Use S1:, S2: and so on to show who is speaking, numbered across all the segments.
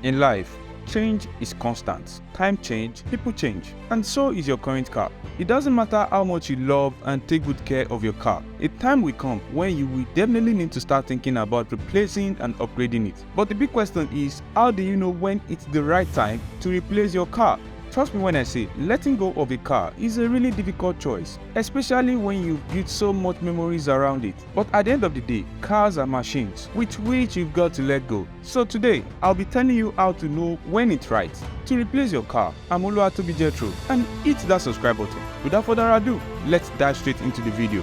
S1: In life, change is constant. Time change, people change, and so is your current car. It doesn't matter how much you love and take good care of your car. A time will come when you will definitely need to start thinking about replacing and upgrading it. But the big question is, how do you know when it's the right time to replace your car? Trust me when I say, letting go of a car is a really difficult choice, especially when you've built so much memories around it. But at the end of the day, cars are machines with which you've got to let go. So today, I'll be telling you how to know when it's right to replace your car. I'm Oluwatobi Jethro, and hit that subscribe button. Without further ado, let's dive straight into the video.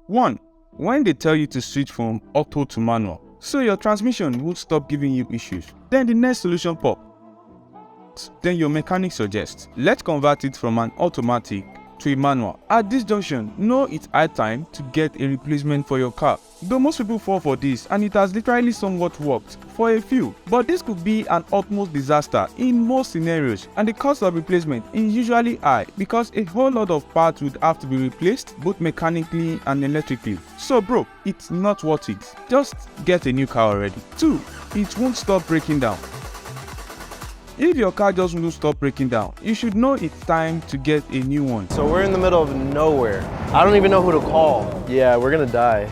S1: 1. When they tell you to switch from auto to manual, so your transmission won't stop giving you issues. Then the next solution pops. Then your mechanic suggests, let's convert it from an automatic to a manual. At this junction, know it's high time to get a replacement for your car. Though most people fall for this, and it has literally somewhat worked for a few, but this could be an utmost disaster in most scenarios, and the cost of replacement is usually high because a whole lot of parts would have to be replaced both mechanically and electrically. So bro, it's not worth it. Just get a new car already. 2. It won't stop breaking down. If your car just won't stop breaking down, you should know it's time to get a new one.
S2: So we're in the middle of nowhere. I don't even know who to call. Yeah, we're gonna die.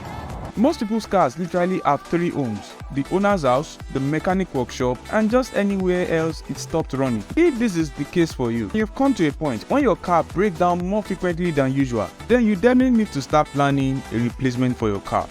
S1: Most people's cars literally have 3 homes: the owner's house, the mechanic workshop, and just anywhere else it stopped running. If this is the case for you, you've come to a point when your car breaks down more frequently than usual, then you definitely need to start planning a replacement for your car.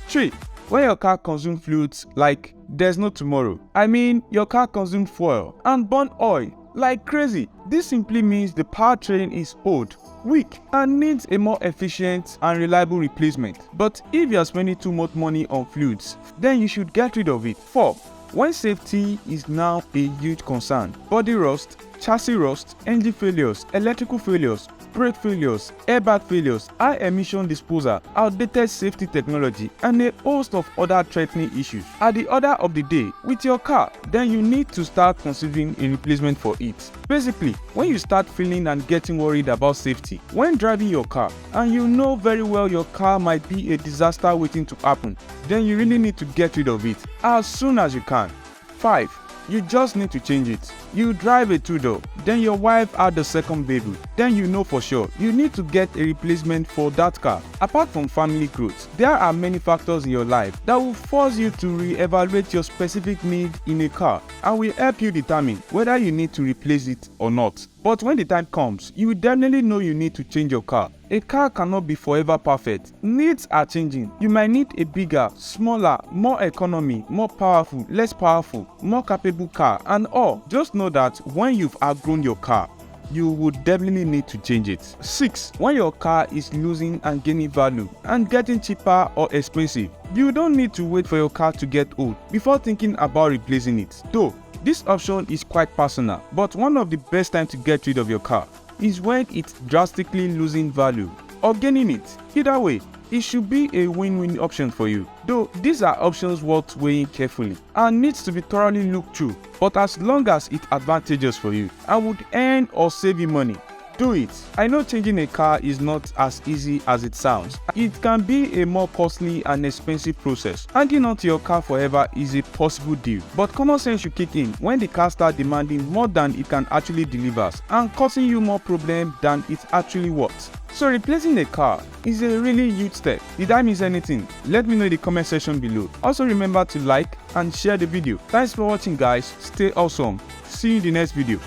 S1: 3. When your car consumes fluids like there's no tomorrow. I mean, your car consumes fuel and burn oil like crazy. This simply means the powertrain is old, weak, and needs a more efficient and reliable replacement. But if you are spending too much money on fluids, then you should get rid of it. 4. When safety is now a huge concern, body rust, chassis rust, engine failures, electrical failures, brake failures, airbag failures, high emission disposal, outdated safety technology, and a host of other threatening issues at the order of the day with your car, then you need to start considering a replacement for it. Basically, when you start feeling and getting worried about safety when driving your car, and you know very well your car might be a disaster waiting to happen, then you really need to get rid of it as soon as you can. 5. You just need to change it. You drive a 2-door, then your wife had a second baby, then you know for sure you need to get a replacement for that car. Apart from family growth, there are many factors in your life that will force you to re-evaluate your specific need in a car and will help you determine whether you need to replace it or not. But when the time comes, you will definitely know you need to change your car. A car cannot be forever perfect. Needs are changing. You might need a bigger, smaller, more economy, more powerful, less powerful, more capable car, and all. Just know that when you've outgrown your car, you would definitely need to change it. 6. When your car is losing and gaining value and getting cheaper or expensive, you don't need to wait for your car to get old before thinking about replacing it. Though this option is quite personal, but one of the best times to get rid of your car is when it's drastically losing value or gaining it. Either way, it should be a win-win option for you. Though these are options worth weighing carefully and needs to be thoroughly looked through, but as long as it's advantageous for you and would earn or save you money, do it. I know changing a car is not as easy as it sounds. It can be a more costly and expensive process. Hanging on to your car forever is a possible deal, but common sense should kick in when the car starts demanding more than it can actually deliver and causing you more problems than it's actually worth. So replacing a car is a really huge step. Did I miss anything? Let me know in the comment section below. Also remember to like and share the video. Thanks for watching guys. Stay awesome. See you in the next video.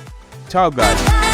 S1: Ciao guys.